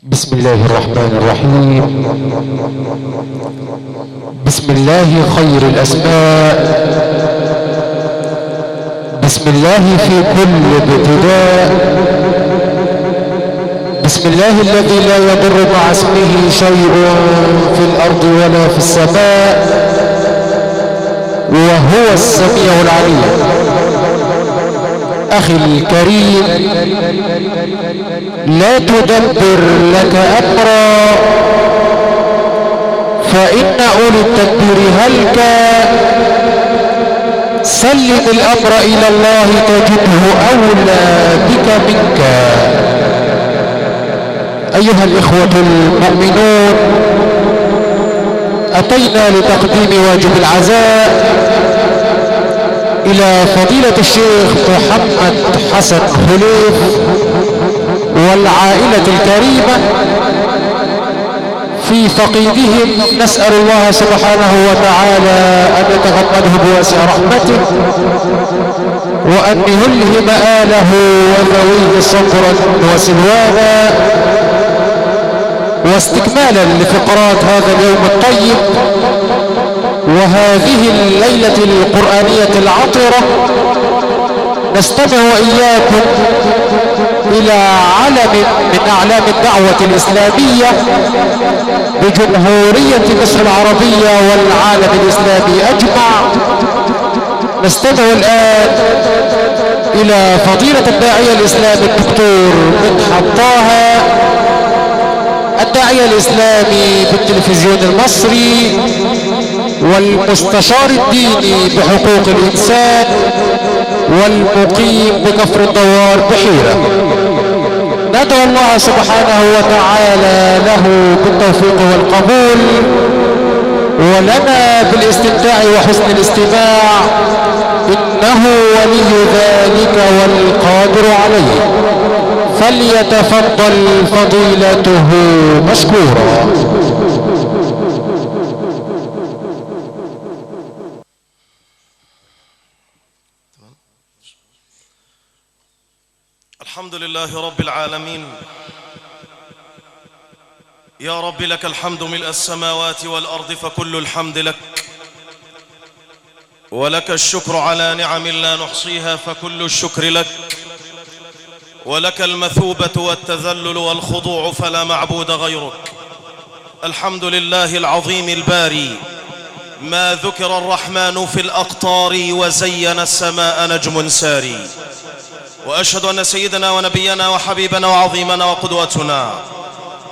بسم الله الرحمن الرحيم. بسم الله خير الأسماء. بسم الله في كل ابتداء. بسم الله الذي لا يضر مع اسمه شيء في الأرض ولا في السماء، وهو السميع العليم. أخي الكريم، لا تدبر لك أمرا، فإن أولي التدبير هلكا. سلم الأمر إلى الله تجده أولى بك منك. أيها الإخوة المؤمنون، أتينا لتقديم واجب العزاء إلى فضيلة الشيخ محمد حسن خليف والعائلة الكريمة في فقيدهم. نسأل الله سبحانه وتعالى أن يتغمده بواسع رحمته، وأن يلهم آله وذويه صبرا وسلوانا، واستكمالا لفقرات هذا اليوم الطيب وهذه الليلة القرآنية العطرة. نستمع وإياكم إلى علم من أعلام الدعوة الإسلامية بجمهورية مصر العربية والعالم الإسلامي أجمع. نستمع الآن إلى فضيلة الداعية الإسلامي الدكتور مدحت طه، الداعية الإسلامي بالتلفزيون المصري والمستشار الديني بحقوق الإنسان والمقيم بكفر الدوار بحيرة. ندعو الله سبحانه وتعالى له بالتوفيق والقبول، ولنا بالاستمتاع وحسن الاستماع، إنه ولي ذلك والقادر عليه. فليتفضل فضيلته مشكورا. الحمد لله رب العالمين. يا رب لك الحمد ملء السماوات والأرض، فكل الحمد لك، ولك الشكر على نعم لا نحصيها، فكل الشكر لك، ولك المثوبة والتذلل والخضوع، فلا معبود غيرك. الحمد لله العظيم الباري، ما ذكر الرحمن في الأقطار، وزين السماء نجم ساري. وأشهد أن سيدنا ونبينا وحبيبنا وعظيمنا وقدوتنا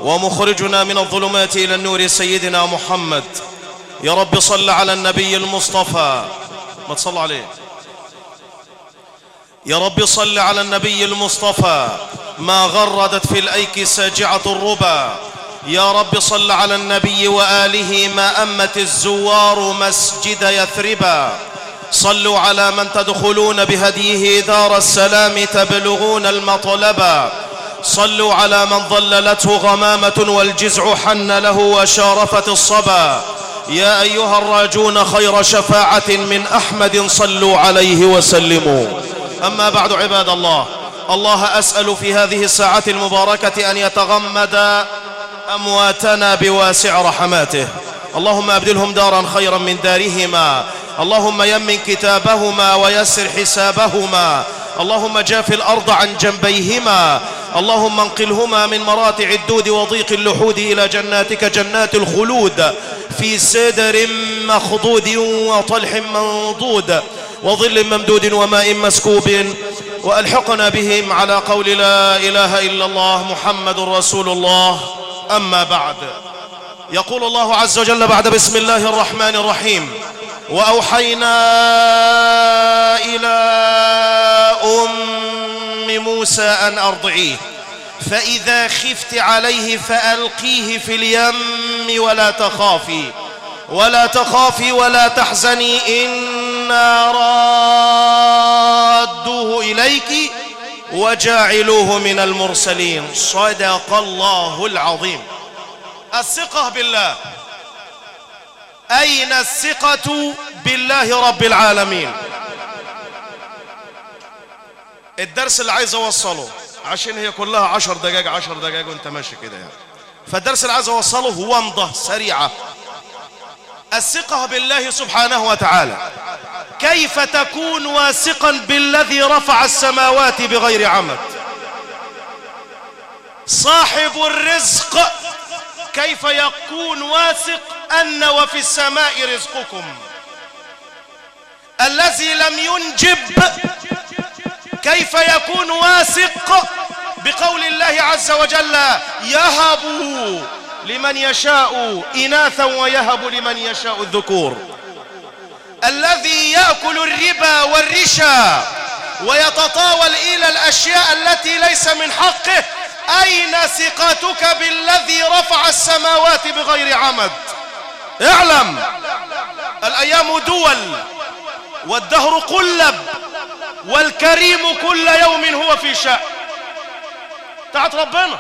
ومخرجنا من الظلمات إلى النور سيدنا محمد. يا رب صل على النبي المصطفى، ما تصلوا عليه. يا رب صل على النبي المصطفى، ما غردت في الأيك ساجعة الربا. يا رب صل على النبي وآله، ما أمت الزوار مسجد يثربا. صلوا على من تدخلون بهديه دار السلام، تبلغون المطلبا. صلوا على من ظللته غمامة والجزع حن له وشارفت الصبا. يا أيها الراجون خير شفاعة من أحمد، صلوا عليه وسلموا. أما بعد عباد الله، الله أسأل في هذه الساعة المباركة أن يتغمد أمواتنا بواسع رحماته. اللهم أبدلهم دارا خيرا من دارهما. اللهم يمن كتابهما ويسر حسابهما. اللهم جاف الأرض عن جنبيهما. اللهم انقلهما من مراتع الدود وضيق اللحود إلى جناتك جنات الخلود، في سدر مخضود وطلح منضود وظل ممدود وماء مسكوب. وألحقنا بهم على قول لا إله إلا الله محمد رسول الله. أما بعد، يقول الله عز وجل بعد بسم الله الرحمن الرحيم: وأوحينا إلى أم موسى أن أرضعيه، فإذا خفت عليه فألقيه في اليم ولا تخافي ولا تحزني، إنا رادوه إليك وجاعلوه من المرسلين. صدق الله العظيم. الثقة بالله. أين الثقة بالله رب العالمين؟ الدرس اللي عايز أوصله عشان هي كلها 10 دقائق 10 دقائق وانت ماشي كده يعني. فالدرس اللي عايز اوصله هو ومضة سريعة. الثقة بالله سبحانه وتعالى. كيف تكون واثقا بالذي رفع السماوات بغير عمد؟ صاحب الرزق كيف يكون واثق أن وفي السماء رزقكم؟ الذي لم ينجب كيف يكون واثق بقول الله عز وجل يهب لمن يشاء إناثا ويهب لمن يشاء الذكور؟ الذي يأكل الربا والرشا ويتطاول إلى الأشياء التي ليس من حقه، أين ثقتك بالذي رفع السماوات بغير عمد؟ اعلم الأيام دول والدهر قلب والكريم كل يوم هو في شأن. تعت ربنا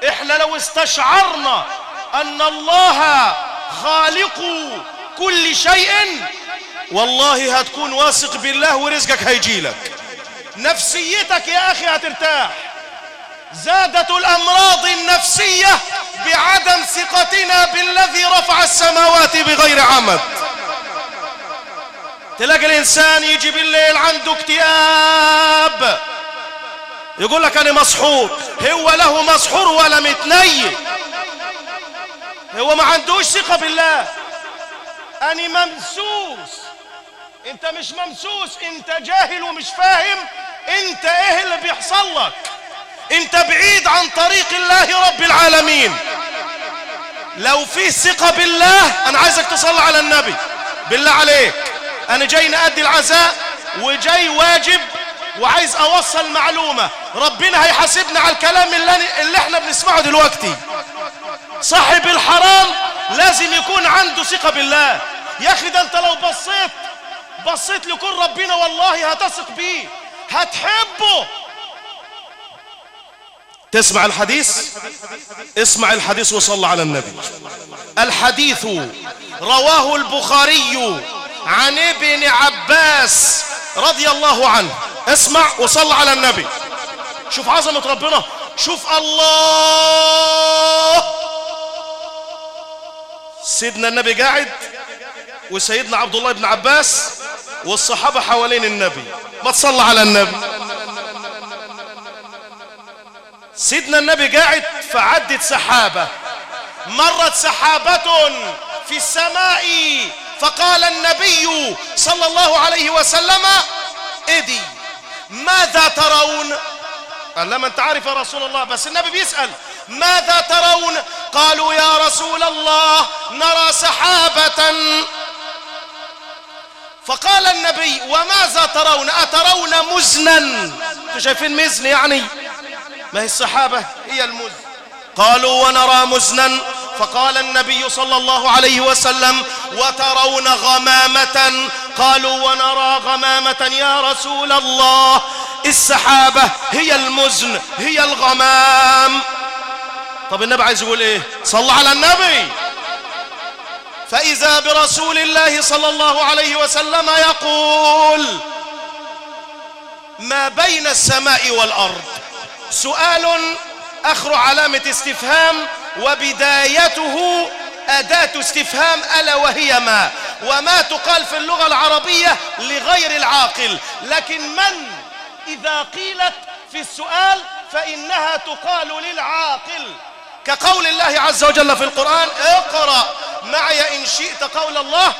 احنا لو استشعرنا أن الله خالق كل شيء والله هتكون واثق بالله ورزقك هيجيلك. نفسيتك يا أخي هترتاح. زادت الأمراض النفسية بعدم ثقتنا بالذي رفع السماوات بغير عمد. تلاقي الإنسان يجي بالليل عنده اكتئاب يقول لك أنا مسحور. هو له مسحور ولا متنيل؟ هو ما عندوش ثقة بالله. أنا ممسوس. أنت مش ممسوس، أنت جاهل ومش فاهم أنت إيه اللي بيحصل لك. أنت بعيد عن طريق الله رب العالمين. لو في ثقة بالله أنا عايزك تصلي على النبي بالله عليك. أنا جاي نأدي العزاء وجاي واجب وعايز أوصل معلومة. ربنا هيحاسبنا على الكلام اللي احنا بنسمعه دلوقتي. صاحب الحرام لازم يكون عنده ثقة بالله. يا أخي ده أنت لو بصيت لكل ربنا والله هتثق بيه، هتحبه. تسمع الحديث؟ اسمع الحديث وصل على النبي. الحديث رواه البخاري عن ابن عباس رضي الله عنه. اسمع وصل على النبي. شوف عظمة ربنا، شوف الله. سيدنا النبي قاعد وسيدنا عبد الله بن عباس والصحابة حوالين النبي. ما تصلى على النبي. سيدنا النبي قاعد فعدت سحابة. مرت سحابة في السماء فقال النبي صلى الله عليه وسلم إدي ماذا ترون؟ قال لما انت عارف يا رسول الله، بس النبي بيسأل ماذا ترون؟ قالوا يا رسول الله نرى سحابة. فقال النبي وماذا ترون؟ أترون مزنا؟ انتوا شايفين مزن يعني؟ ما هي السحابة هي المزن. قالوا ونرى مزنا. فقال النبي صلى الله عليه وسلم وترون غمامة؟ قالوا ونرى غمامة يا رسول الله. السحابة هي المزن هي الغمام. طب النبي عايز يقول ايه؟ صلى على النبي. فإذا برسول الله صلى الله عليه وسلم يقول ما بين السماء والأرض. سؤال آخر علامة استفهام وبدايته أداة استفهام ألا وهي ما. وما تقال في اللغة العربية لغير العاقل، لكن من إذا قيلت في السؤال فإنها تقال للعاقل، كقول الله عز وجل في القرآن اقرأ معي إن شئت قول الله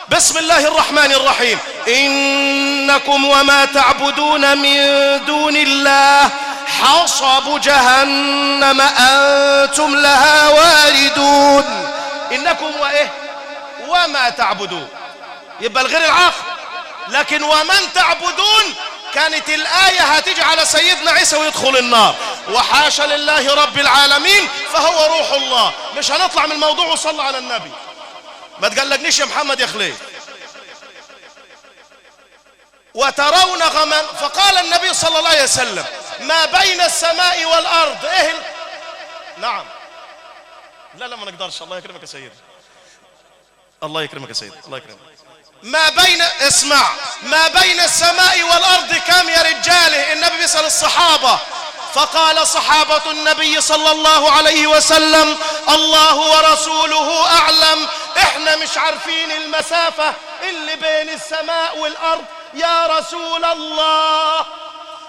بسم الله الرحمن الرحيم إنكم وما تعبدون من دون الله حصب جهنم أنتم لها واردون. إنكم وإيه وما تعبدون يبقى الغير العاقل، لكن ومن تعبدون كانت الآية هتيجي على سيدنا عيسى ويدخل النار، وحاشا لله رب العالمين فهو روح الله. مش هنطلع من الموضوع وصلى على النبي. ما تقلقنيش يا محمد يا خليل. وترون غمام. فقال النبي صلى الله عليه وسلم ما بين السماء والأرض ايه نعم لا ما نقدرش. الله يكرمك يا سيدي. الله يكرمك يا سيدي. الله يكرمك. ما بين اسمع ما بين السماء والأرض كم يا رجاله؟ النبي بيسأل الصحابة فقال صحابة النبي صلى الله عليه وسلم: الله ورسوله أعلم، احنا مش عارفين المسافة اللي بين السماء والأرض يا رسول الله.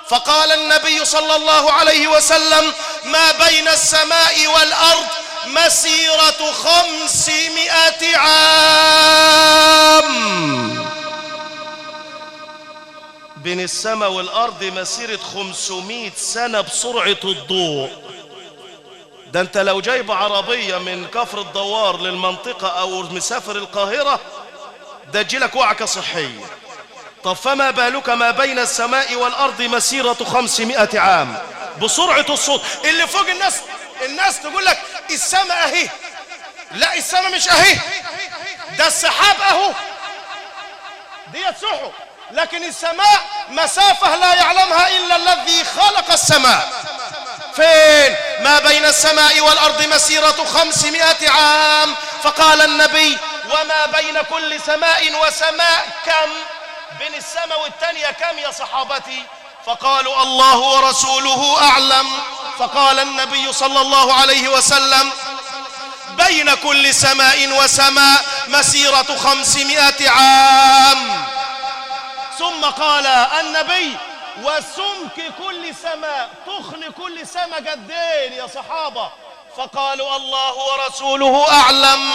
فقال النبي صلى الله عليه وسلم: ما بين السماء والأرض مسيرة 500 عام. بين السماء والأرض مسيرة 500 سنة بسرعة الضوء. ده انت لو جايب عربية من كفر الدوار للمنطقة او مسافر القاهرة ده تجيلك وعكة صحية. طب فما بالك ما بين السماء والأرض مسيرة 500 عام بسرعة الصوت. اللي فوق الناس تقول لك السماء اهي، لا السماء مش اهي، ده السحاب اهو، ديت سحب، لكن السماء مسافة لا يعلمها إلا الذي خلق السماء. فين؟ ما بين السماء والأرض مسيرة 500 عام. فقال النبي: وما بين كل سماء وسماء كم؟ بين السماء والتانية كم يا صحابتي؟ فقالوا: الله ورسوله أعلم. فقال النبي صلى الله عليه وسلم: بين كل سماء وسماء مسيرة 500 عام. ثم قال النبي: وسمك كل سماء، تخن كل سماء قدين يا صحابة؟ فقالوا: الله ورسوله أعلم.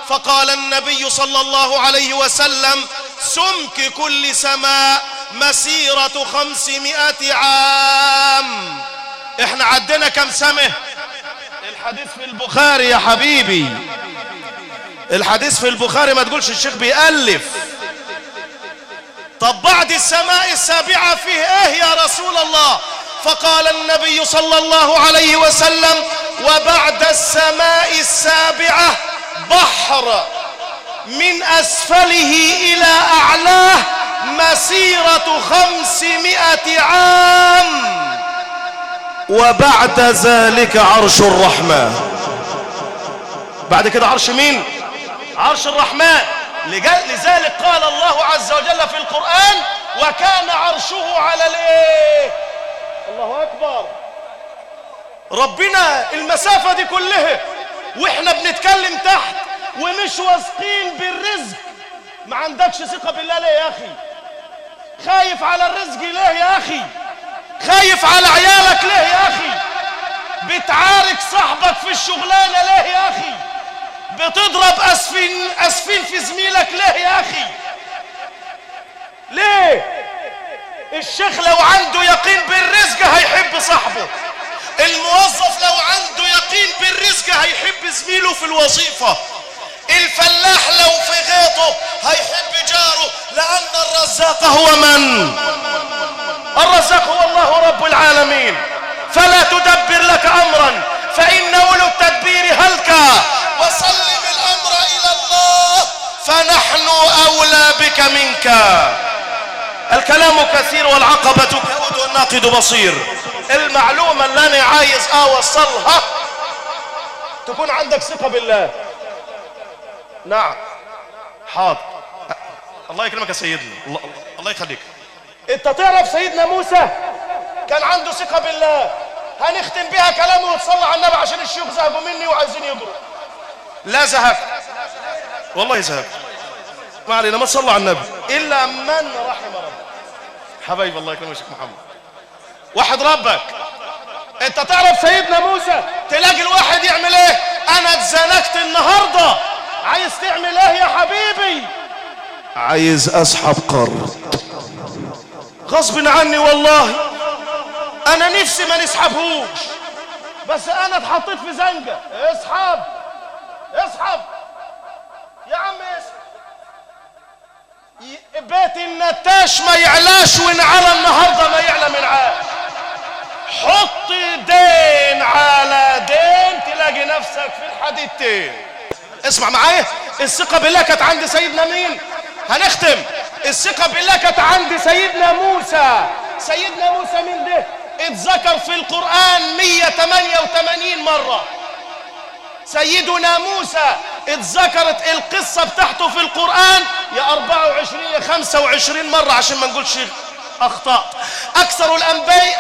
فقال النبي صلى الله عليه وسلم: سمك كل سماء مسيرة 500 عام. احنا عدنا كم سمة؟ الحديث في البخاري يا حبيبي، الحديث في البخاري، ما تقولش الشيخ بيألف. طب بعد السماء السابعة فيه ايه يا رسول الله؟ فقال النبي صلى الله عليه وسلم: وبعد السماء السابعة بحر من أسفله إلى أعلاه مسيرة 500 عام، وبعد ذلك عرش الرحمن. بعد كده عرش مين؟ عرش الرحمن. لذلك قال الله عز وجل في القرآن: وكان عرشه على الايه؟ الله أكبر. ربنا المسافة دي كلها واحنا بنتكلم تحت ومش واثقين بالرزق. ما عندكش ثقة بالله ليه يا أخي؟ خايف على الرزق ليه يا أخي؟ خايف على عيالك ليه يا أخي؟ بتعارك صاحبك في الشغلانة ليه يا أخي؟ بتضرب أسفين في زميلك ليه يا أخي؟ ليه؟ الشيخ لو عنده يقين بالرزق هيحب صاحبه، الموظف لو عنده يقين بالرزق هيحب زميله في الوظيفة، الفلاح لو في غيطه هيحب جاره، لأن الرزاق هو من؟ الرزاق هو الله رب العالمين. فلا تدبر لك أمرا فإن أولو التدبير هلكا، وسلم الأمر إلى الله فنحن أولى بك منك. الكلام كثير والعقبة كؤود والناقد بصير. المعلومة اللي أنا عايز أوصلها تكون عندك ثقة بالله. نعم حاضر، الله يكرمك يا سيدنا، الله يخليك. انت تعرف سيدنا موسى كان عنده ثقة بالله. هنختم بها كلامه وتصلى على النبي عشان الشيوخ زهقوا مني وعايزين يجروا. لا زهق والله زهق، ما علينا، ما تصلى على النبي إلا من رحم ربك. حبايب الله يكرمك يا شيخ محمد، وحد ربك. انت تعرف سيدنا موسى تلاقي الواحد يعمل ايه؟ انا اتزنقت النهارده، عايز تعمل ايه يا حبيبي؟ عايز اسحب قرض غصب عني، والله انا نفسي ما نسحبهوش، بس انا اتحطيت في زنقه. اسحب اسحب يا عم، اسحب. بيت النتاش ما يعلاش ونعلى النهارده ما يعلى من عاش. حط دين على دين تلاقي نفسك في الحديدتين. اسمع معايا، الثقة بالله كانت عند سيدنا مين؟ هنختم. الثقة بالله كانت عند سيدنا موسى. سيدنا موسى مين ده؟ اتذكر في القرآن 188 مرة. سيدنا موسى اتذكرت القصة بتاعته في القرآن يا 24 يا 25 مرة، عشان ما نقولش أخطأت. أكثر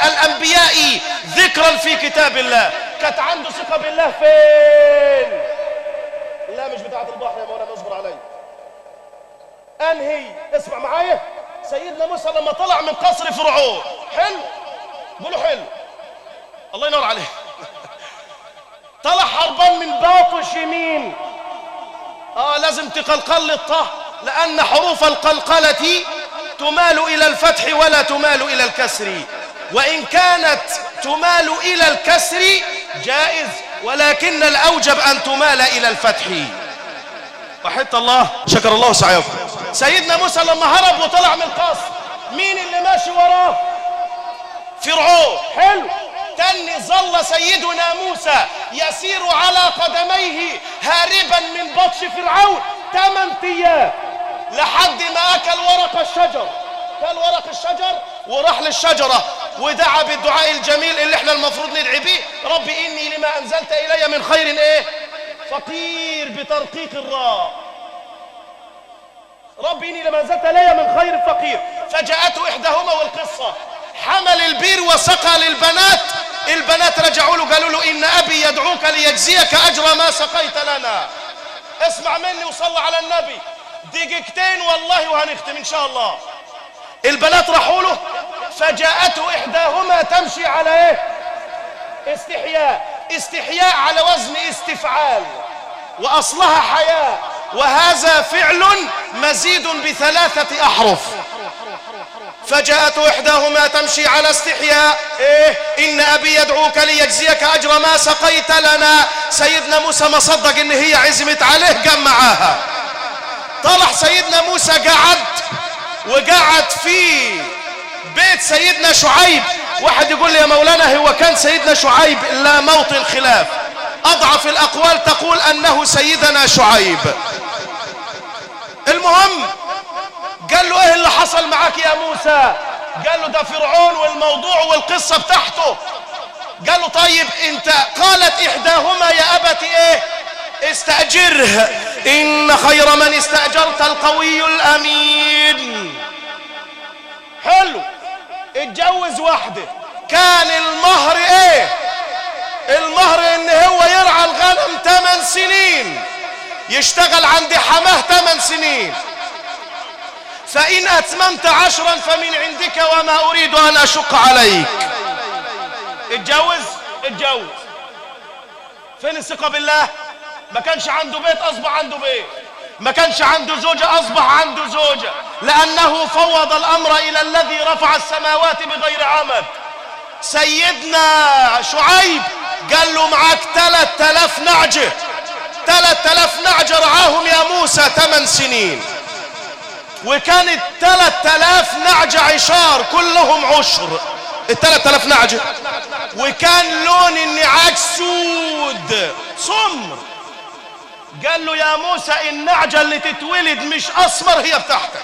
الأنبياء ذكرا في كتاب الله. كانت عنده ثقة بالله فين؟ لا مش بتاعة البحر يا مولانا، اصبر علي. أنهي اسمع معايا. سيدنا موسى لما طلع من قصر فرعون، حلو قولوا حلو، الله ينور عليه، طلع هربان من باطش يمين. لازم تقلقل الطه، لأن حروف القلقلة تمال إلى الفتح ولا تمال إلى الكسر، وإن كانت تمال إلى الكسر جائز، ولكن الأوجب أن تمال إلى الفتح. وحيت الله، شكر الله سعيكم. سيدنا موسى لما هرب وطلع من القصر، مين اللي ماشي وراه؟ فرعون. حلو. تاني ظل سيدنا موسى يسير على قدميه هاربا من بطش فرعون 8 أيام، لحد ما أكل ورق الشجر. كل ورق الشجر وراح للشجرة ودعا بالدعاء الجميل اللي احنا المفروض ندعي به: ربي إني لما أنزلت إلي من خير إيه؟ فقير، بترقيق الراء. ربي إني لما أنزلت إلي من خير فقير. فجاءته إحداهما، والقصة حمل البير وسقى للبنات. البنات رجعوا له قالوا له: إن أبي يدعوك ليجزيك أجر ما سقيت لنا. اسمع مني وصلى على النبي. دقيقتين والله وهنختم إن شاء الله. البنات راحوا له، فجاءته إحداهما تمشي على إيه؟ استحياء. استحياء على وزن استفعال، وأصلها حياء، وهذا فعل مزيد ب3 أحرف. فجاءت إحداهما تمشي على استحياء، إيه؟ إن أبي يدعوك ليجزيك أجر ما سقيت لنا. سيدنا موسى ما صدق إن هي عزمت عليه، قام معاها. طلع سيدنا موسى وقعد في بيت سيدنا شعيب. واحد يقول لي: يا مولانا هو كان سيدنا شعيب؟ لا موطن خلاف، أضعف الأقوال تقول أنه سيدنا شعيب. المهم قال له: ايه اللي حصل معك يا موسى؟ قال له: ده فرعون والموضوع والقصة بتاعته. قال له: طيب انت. قالت إحداهما: يا أبت ايه؟ استأجره، إن خير من استأجرت القوي الأمين. حلو. اتجوز واحدة، كان المهر ايه؟ المهر ان هو يرعى الغنم 8 سنين، يشتغل عند حماه 8 سنين. فإن أتممت 10 فمن عندك وما أريد أن أشق عليك. اتجوز. فين الثقة بالله؟ ما كانش عنده بيت أصبح عنده بيت، ما كانش عنده زوجة أصبح عنده زوجة، لأنه فوض الأمر إلى الذي رفع السماوات بغير عمد. سيدنا شعيب قال له: معك 3000 نعجة. 3000 نعجة رعاهم يا موسى 8 سنين، وكانت 3000 نعجة عشار كلهم عشر. 3000 نعجة، وكان لون النعاج سود سمر. قال له: يا موسى النعجة اللي تتولد مش أسمر هي بتاعتك.